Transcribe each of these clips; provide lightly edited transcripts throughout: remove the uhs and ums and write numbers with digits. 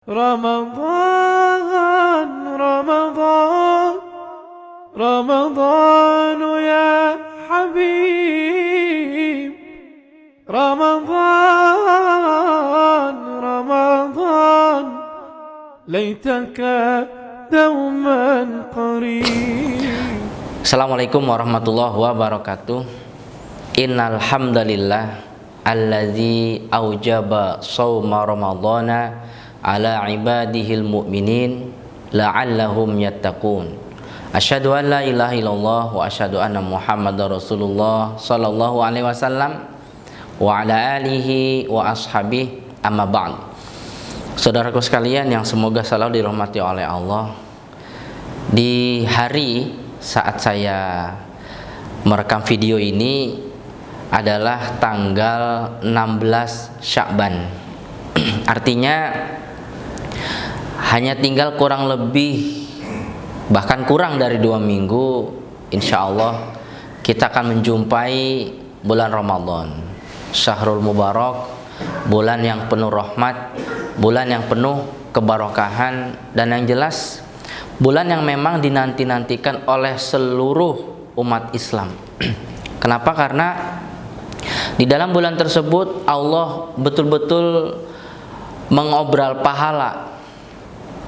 رمضان رمضان رمضان يا حبيب رمضان رمضان ليتك دوما قريب. Assalamualaikum warahmatullahi wabarakatuh. Innal hamdalillah allazi aujaba shauma ramadhana ala ibadihil mu'minin la'allahum yattaqun. Asyhadu an la ilaha illallah wa asyhadu anna Muhammadar Rasulullah sallallahu alaihi wasallam wa ala alihi wa ashabihi amma ba'd. Saudaraku sekalian yang semoga selalu dirahmati oleh Allah, di hari saat saya merekam video ini adalah tanggal 16 Sya'ban. Artinya hanya tinggal kurang lebih, bahkan kurang dari 2 minggu, insya Allah kita akan menjumpai bulan Ramadan, Syahrul Mubarak, bulan yang penuh rahmat, bulan yang penuh keberkahan, dan yang jelas bulan yang memang dinanti-nantikan oleh seluruh umat Islam. Kenapa? Karena di dalam bulan tersebut Allah betul-betul mengobral pahala.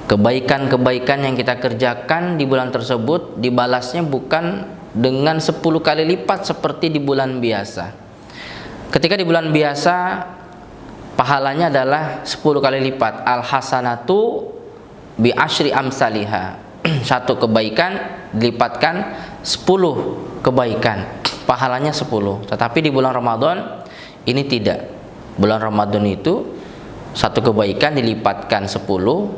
Kebaikan-kebaikan yang kita kerjakan di bulan tersebut dibalasnya bukan dengan 10 kali lipat seperti di bulan biasa. Ketika di bulan biasa pahalanya adalah 10 kali lipat. Al-hasanatu bi asyri amsaliha. Satu kebaikan dilipatkan 10 kebaikan, pahalanya 10. Tetapi di bulan Ramadan ini tidak. Bulan Ramadan itu satu kebaikan dilipatkan 10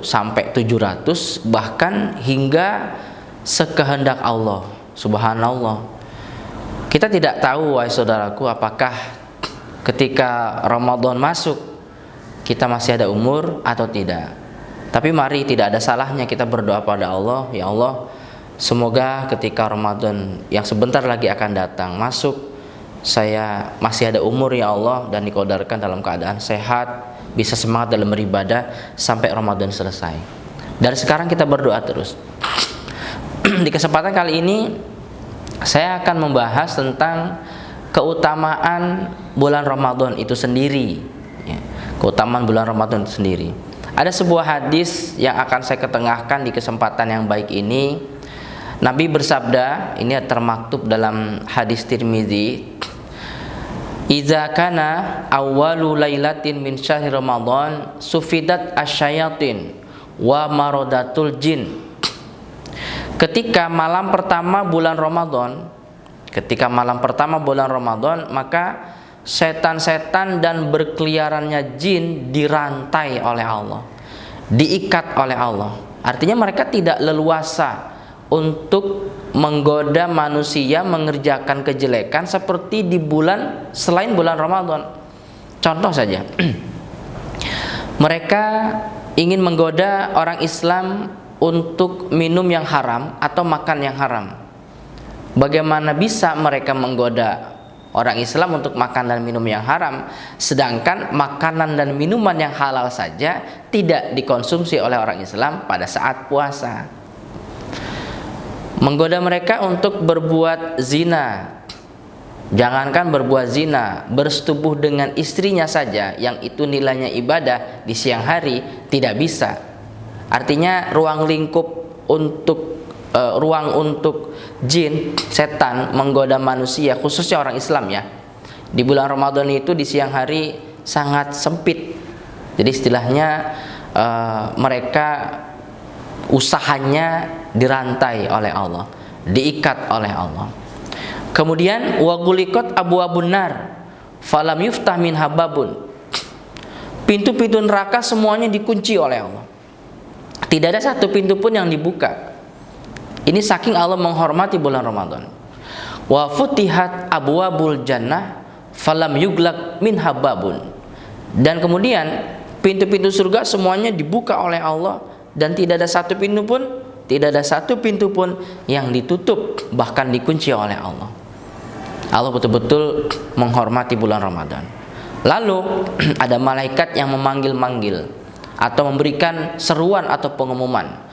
sampai 700, bahkan hingga sekehendak Allah. Subhanallah. Kita tidak tahu, wahai saudaraku, apakah ketika Ramadan masuk kita masih ada umur atau tidak. Tapi mari, tidak ada salahnya kita berdoa pada Allah, ya Allah, semoga ketika Ramadan yang sebentar lagi akan datang masuk, saya masih ada umur ya Allah, dan dikodarkan dalam keadaan sehat, bisa semangat dalam beribadah sampai Ramadan selesai. Dari sekarang kita berdoa terus. Di kesempatan kali ini saya akan membahas tentang keutamaan bulan Ramadan itu sendiri, ya. Keutamaan bulan Ramadan itu sendiri. Ada sebuah hadis yang akan saya ketengahkan di kesempatan yang baik ini. Nabi bersabda, ini termaktub dalam hadis Tirmizi, "Idza kana awwalu lailatin min syahri Ramadan sufidat asyayatin wa maradatul jin." Ketika malam pertama bulan Ramadan, maka setan-setan dan berkeliarannya jin dirantai oleh Allah, diikat oleh Allah. Artinya mereka tidak leluasa untuk menggoda manusia mengerjakan kejelekan seperti di bulan selain bulan Ramadan. Contoh saja, mereka ingin menggoda orang Islam untuk minum yang haram atau makan yang haram. Bagaimana bisa mereka menggoda orang Islam untuk makan dan minum yang haram, sedangkan makanan dan minuman yang halal saja tidak dikonsumsi oleh orang Islam pada saat puasa? Menggoda mereka untuk berbuat zina. Jangankan berbuat zina, bersetubuh dengan istrinya saja, yang itu nilainya ibadah di siang hari, tidak bisa. Artinya ruang untuk jin, setan menggoda manusia, khususnya orang Islam ya, di bulan Ramadan itu di siang hari sangat sempit. Jadi istilahnya mereka usahanya dirantai oleh Allah, diikat oleh Allah. Kemudian wagulikot abwabun nar falam yuftah min hababun. Pintu-pintu neraka semuanya dikunci oleh Allah. Tidak ada satu pintu pun yang dibuka. Ini saking Allah menghormati bulan Ramadan. Wa futihat abwabul jannah falam yuglaq min hababun. Dan kemudian pintu-pintu surga semuanya dibuka oleh Allah, dan tidak ada satu pintu pun yang ditutup, bahkan dikunci oleh Allah. Allah betul-betul menghormati bulan Ramadan. Lalu ada malaikat yang memanggil-manggil, atau memberikan seruan atau pengumuman.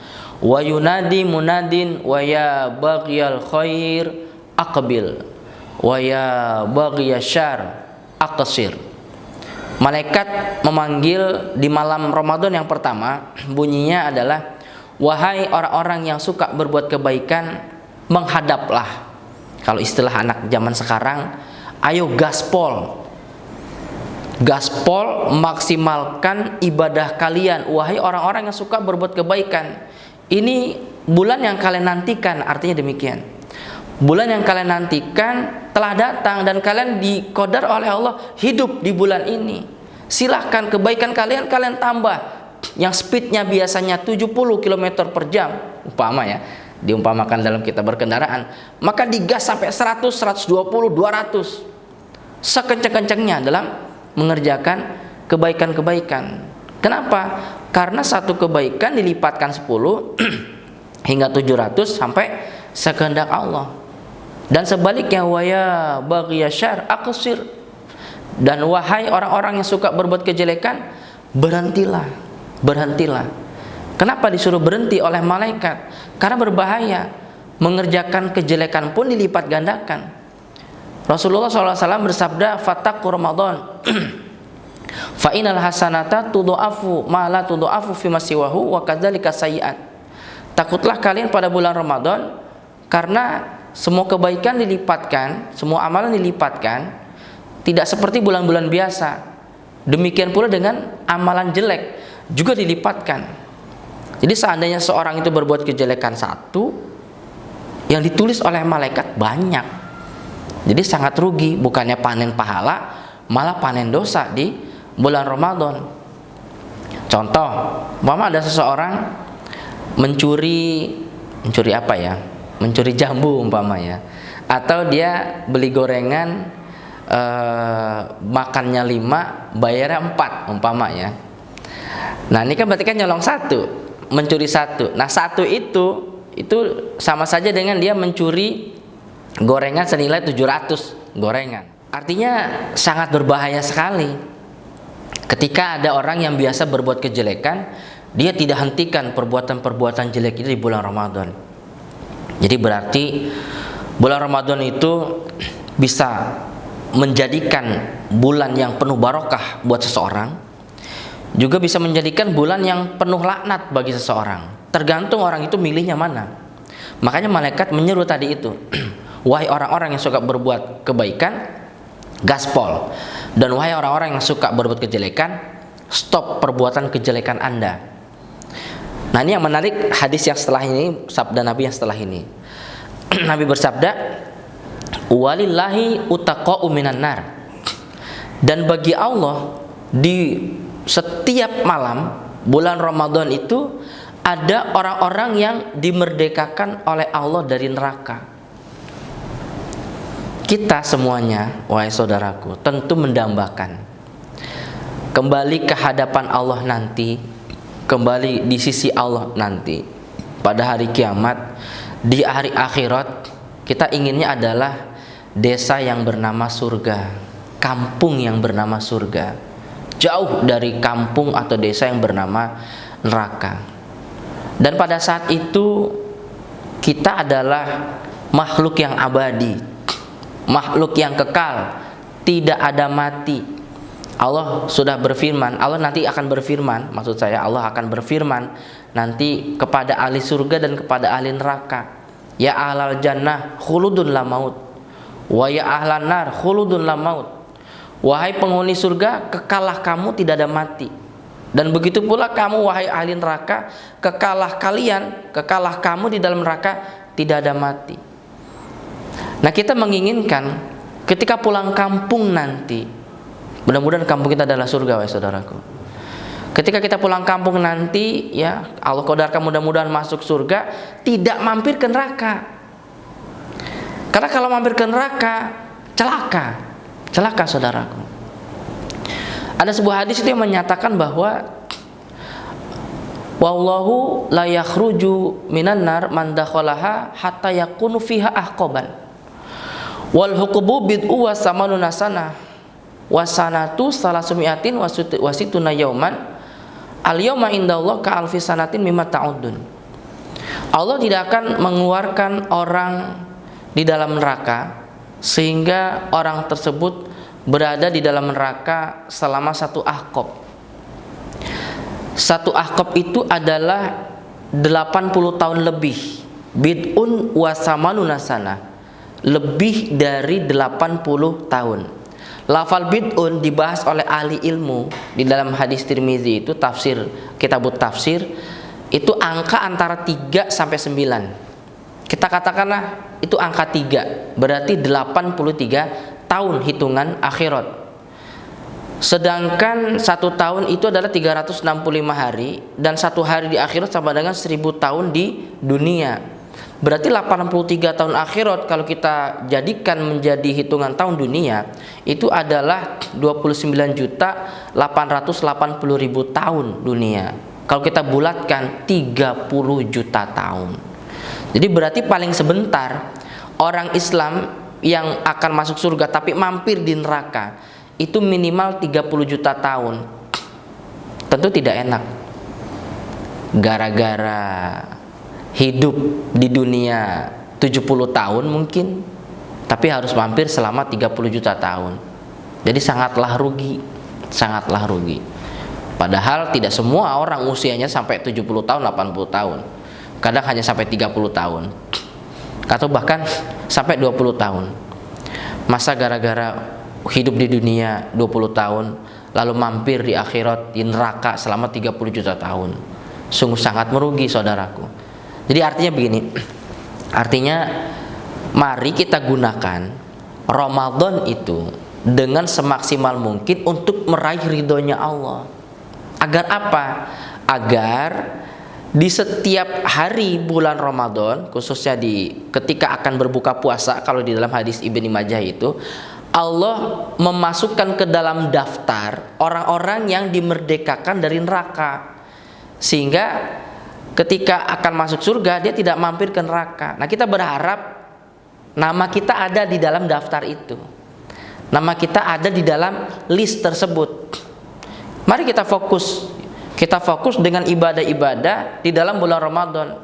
Wa yunadi munadin wa ya baghiyal khair aqbil wa ya baghiyasy syarr aqsir. Malaikat memanggil di malam Ramadan yang pertama, bunyinya adalah, wahai orang-orang yang suka berbuat kebaikan, menghadaplah. Kalau istilah anak zaman sekarang, ayo gaspol. Gaspol, maksimalkan ibadah kalian, wahai orang-orang yang suka berbuat kebaikan. Ini bulan yang kalian nantikan, artinya demikian. Bulan yang kalian nantikan telah datang dan kalian diqadar oleh Allah hidup di bulan ini. Silahkan kebaikan kalian tambah. Yang speednya biasanya 70 km per jam, umpama ya, diumpamakan dalam kita berkendaraan, maka digas sampai 100, 120, 200. Sekencang-kencangnya dalam mengerjakan kebaikan-kebaikan. Kenapa? Karena satu kebaikan dilipatkan 10 hingga 700 sampai sekehendak Allah. Dan sebaliknya, waya baghiyasy syarr aqsir. Dan wahai orang-orang yang suka berbuat kejelekan, berhentilah. Berhentilah. Kenapa disuruh berhenti oleh malaikat? Karena berbahaya. Mengerjakan kejelekan pun dilipat gandakan. Rasulullah SAW bersabda, fattaqu Ramadan fa innal hasanata tudha'afu ma la tudha'afu fi masiwahu wa kadzalika sayyi'at. Takutlah kalian pada bulan Ramadan, karena semua kebaikan dilipatkan, semua amalan dilipatkan, tidak seperti bulan-bulan biasa. Demikian pula dengan amalan jelek juga dilipatkan. Jadi seandainya seorang itu berbuat kejelekan satu, yang ditulis oleh malaikat banyak. Jadi sangat rugi, bukannya panen pahala, malah panen dosa di bulan Ramadan. Contoh, umpama ada seseorang mencuri apa ya? Mencuri jambu umpama ya. Atau dia beli gorengan, makannya 5, bayarnya 4 umpama ya. Nah, ini kan berarti kan nyolong 1, mencuri 1. Nah, 1 itu sama saja dengan dia mencuri gorengan senilai 700 gorengan. Artinya sangat berbahaya sekali. Ketika ada orang yang biasa berbuat kejelekan, dia tidak hentikan perbuatan-perbuatan jelek itu di bulan Ramadan. Jadi berarti bulan Ramadan itu bisa menjadikan bulan yang penuh barokah buat seseorang, juga bisa menjadikan bulan yang penuh laknat bagi seseorang. Tergantung orang itu milihnya mana. Makanya malaikat menyeru tadi itu, wahai orang-orang yang suka berbuat kebaikan, gaspol. Dan wahai orang-orang yang suka berbuat kejelekan, stop perbuatan kejelekan Anda. Nah, ini yang menarik, hadis yang setelah ini, sabda Nabi yang setelah ini. Nabi bersabda, walillahi utaqa'u minan nar. Dan bagi Allah di setiap malam bulan Ramadan itu ada orang-orang yang dimerdekakan oleh Allah dari neraka. Kita semuanya, wahai saudaraku, tentu mendambakan kembali ke hadapan Allah nanti, kembali di sisi Allah nanti pada hari kiamat, di hari akhirat. Kita inginnya adalah desa yang bernama surga, kampung yang bernama surga, jauh dari kampung atau desa yang bernama neraka. Dan pada saat itu kita adalah makhluk yang abadi, makhluk yang kekal, tidak ada mati. Allah sudah berfirman, Allah nanti akan berfirman, maksud saya Allah akan berfirman nanti kepada ahli surga dan kepada ahli neraka, ya ahlal jannah khuludun la maut, wa ya ahlan nar khuludun la maut. Wahai penghuni surga, kekallah kamu, tidak ada mati. Dan begitu pula kamu wahai ahli neraka, kekalah kamu di dalam neraka, tidak ada mati. Nah, kita menginginkan ketika pulang kampung nanti, mudah-mudahan kampung kita adalah surga, wahai saudaraku. Ketika kita pulang kampung nanti, ya Allah qadarkan mudah-mudahan masuk surga, tidak mampir ke neraka. Karena kalau mampir ke neraka, celaka saudaraku. Ada sebuah hadis itu yang menyatakan bahwa wallahu la yakhruju minan nar man dakhalaha hatta yakunu fiha ahqaban wal huqubu bid'u wa samanuna sanah wasanatu salasumiatin wasituna yauman Al-yawma indallah ka'alfi sanatin mimma ta'udun. Allah tidak akan mengeluarkan orang di dalam neraka sehingga orang tersebut berada di dalam neraka selama satu ahqab. Satu ahqab itu adalah 80 tahun lebih. Bid'un wa samanuna sana, lebih dari 80 tahun. Lafal bid'un dibahas oleh ahli ilmu di dalam hadis Tirmizi itu tafsir, kitabut tafsir, itu angka antara 3 sampai 9. Kita katakanlah itu angka 3, berarti 83 tahun hitungan akhirat. Sedangkan 1 tahun itu adalah 365 hari, dan 1 hari di akhirat sama dengan 1000 tahun di dunia. Berarti 83 tahun akhirat kalau kita jadikan menjadi hitungan tahun dunia itu adalah 29.880.000 tahun dunia. Kalau kita bulatkan 30 juta tahun. Jadi berarti paling sebentar orang Islam yang akan masuk surga tapi mampir di neraka itu minimal 30 juta tahun. Tentu tidak enak. Gara-gara hidup di dunia 70 tahun mungkin, tapi harus mampir selama 30 juta tahun. Jadi sangatlah rugi, sangatlah rugi. Padahal tidak semua orang usianya sampai 70 tahun, 80 tahun. Kadang hanya sampai 30 tahun. Atau bahkan sampai 20 tahun. Masa gara-gara hidup di dunia 20 tahun lalu mampir di akhirat di neraka selama 30 juta tahun. Sungguh sangat merugi, saudaraku. Jadi artinya begini, artinya mari kita gunakan Ramadan itu dengan semaksimal mungkin untuk meraih ridhonya Allah. Agar apa? Agar di setiap hari bulan Ramadan, khususnya ketika akan berbuka puasa, kalau di dalam hadis Ibnu Majah itu, Allah memasukkan ke dalam daftar orang-orang yang dimerdekakan dari neraka, sehingga ketika akan masuk surga dia tidak mampir ke neraka. Nah, kita berharap nama kita ada di dalam daftar itu, nama kita ada di dalam list tersebut. Mari kita fokus dengan ibadah-ibadah di dalam bulan Ramadan,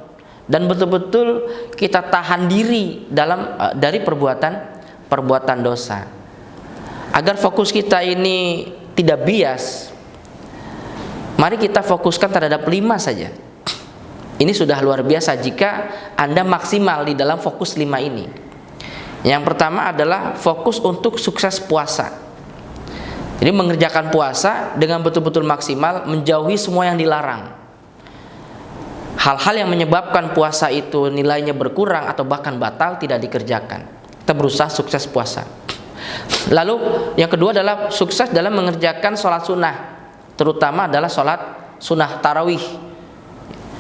dan betul-betul kita tahan diri dari perbuatan dosa. Agar fokus kita ini tidak bias, mari kita fokuskan terhadap 5 saja. Ini sudah luar biasa jika Anda maksimal di dalam fokus 5 ini. Yang pertama adalah fokus untuk sukses puasa. Jadi mengerjakan puasa dengan betul-betul maksimal, menjauhi semua yang dilarang. Hal-hal yang menyebabkan puasa itu nilainya berkurang atau bahkan batal tidak dikerjakan. Kita berusaha sukses puasa. Lalu yang kedua adalah sukses dalam mengerjakan sholat sunnah, terutama adalah sholat sunnah tarawih.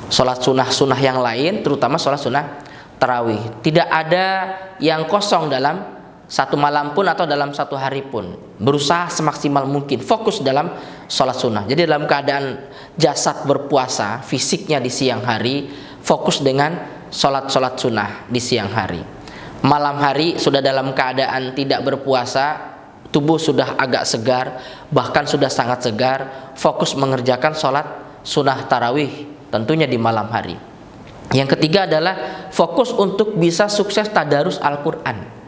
Sholat sunnah yang lain, terutama sholat sunnah tarawih, tidak ada yang kosong dalam satu malam pun atau dalam satu hari pun. Berusaha semaksimal mungkin fokus dalam sholat sunnah. Jadi dalam keadaan jasad berpuasa, fisiknya di siang hari, fokus dengan sholat sunnah di siang hari. Malam hari sudah dalam keadaan tidak berpuasa, tubuh sudah agak segar, bahkan sudah sangat segar, fokus mengerjakan sholat sunnah tarawih, tentunya di malam hari. Yang ketiga adalah fokus untuk bisa sukses tadarus Al-Quran.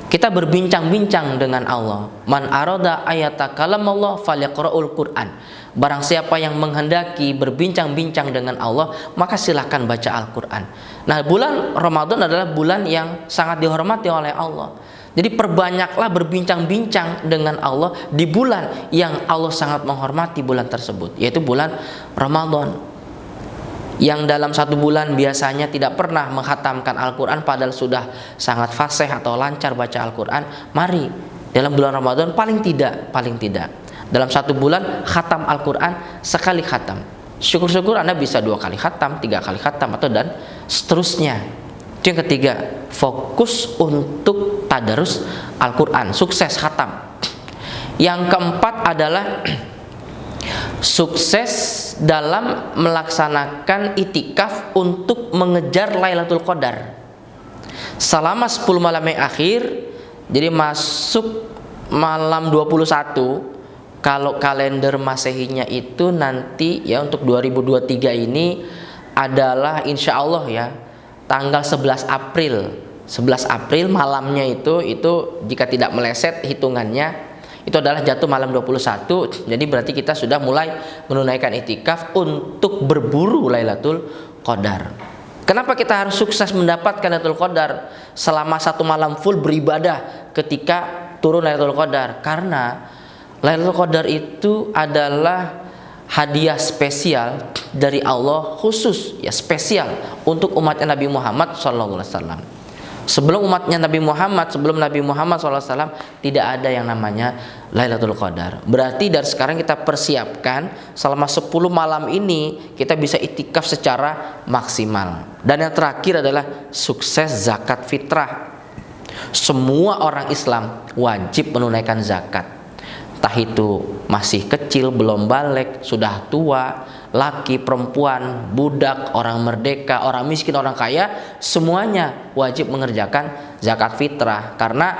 Kita berbincang-bincang dengan Allah. Man arada ayata kalamallah falyaqra'ul Quran. Barang siapa yang menghendaki berbincang-bincang dengan Allah, maka silahkan baca Al-Quran. Nah, bulan Ramadan adalah bulan yang sangat dihormati oleh Allah. Jadi perbanyaklah berbincang-bincang dengan Allah di bulan yang Allah sangat menghormati bulan tersebut, yaitu bulan Ramadan. Yang dalam satu bulan biasanya tidak pernah menghatamkan Al-Quran padahal sudah sangat fasih atau lancar baca Al-Quran, mari dalam bulan Ramadan paling tidak dalam satu bulan khatam Al-Quran sekali khatam. Syukur-syukur Anda bisa 2 kali khatam, 3 kali khatam, atau dan seterusnya. Itu yang ketiga, fokus untuk tadarus Al-Quran, sukses khatam. Yang keempat adalah sukses dalam melaksanakan itikaf untuk mengejar Lailatul Qadar selama 10 malam yang akhir. Jadi masuk malam 21, Kalau kalender Masehinya itu nanti ya untuk 2023 ini adalah insya Allah ya tanggal 11 April. 11 April malamnya itu jika tidak meleset hitungannya itu adalah jatuh malam 21. Jadi berarti kita sudah mulai menunaikan itikaf untuk berburu Lailatul Qadar. Kenapa kita harus sukses mendapatkan Lailatul Qadar selama satu malam full beribadah ketika turun Lailatul Qadar? Karena Lailatul Qadar itu adalah hadiah spesial dari Allah, khusus ya spesial untuk umatnya Nabi Muhammad SAW. Sebelum Nabi Muhammad SAW tidak ada yang namanya Lailatul Qadar. Berarti dari sekarang kita persiapkan selama 10 malam ini kita bisa itikaf secara maksimal. Dan yang terakhir adalah sukses zakat fitrah. Semua orang Islam wajib menunaikan zakat. Entah itu masih kecil, belum balik, sudah tua, laki, perempuan, budak, orang merdeka, orang miskin, orang kaya, semuanya wajib mengerjakan zakat fitrah. Karena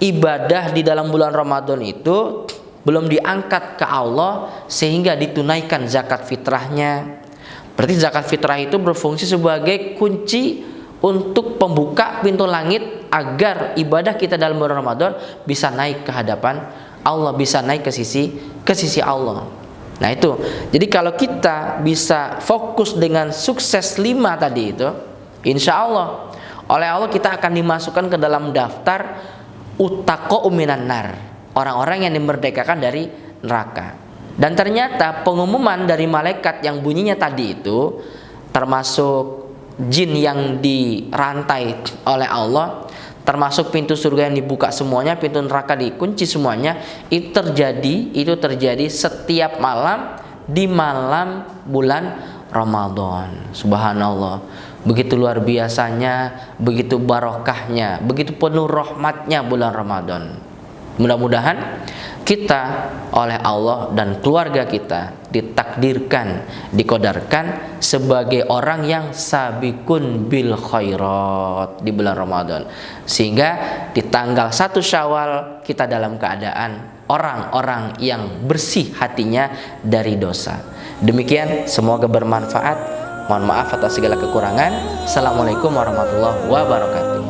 ibadah di dalam bulan Ramadan itu belum diangkat ke Allah sehingga ditunaikan zakat fitrahnya. Berarti zakat fitrah itu berfungsi sebagai kunci untuk pembuka pintu langit agar ibadah kita dalam bulan Ramadan bisa naik ke hadapan Allah, bisa naik ke sisi Allah. Nah itu, jadi kalau kita bisa fokus dengan sukses 5 tadi itu, insya Allah oleh Allah kita akan dimasukkan ke dalam daftar utaqa'u minan nar, orang-orang yang dimerdekakan dari neraka. Dan ternyata pengumuman dari malaikat yang bunyinya tadi itu, termasuk jin yang dirantai oleh Allah, termasuk pintu surga yang dibuka semuanya, pintu neraka dikunci semuanya, itu terjadi setiap malam di malam bulan Ramadan. Subhanallah, begitu luar biasanya, begitu barokahnya, begitu penuh rahmatnya bulan Ramadan. Mudah-mudahan kita oleh Allah dan keluarga kita ditakdirkan, dikodarkan sebagai orang yang sabikun bil khairat di bulan Ramadan, sehingga di tanggal 1 Syawal kita dalam keadaan orang-orang yang bersih hatinya dari dosa. Demikian, semoga bermanfaat. Mohon maaf atas segala kekurangan. Assalamualaikum warahmatullahi wabarakatuh.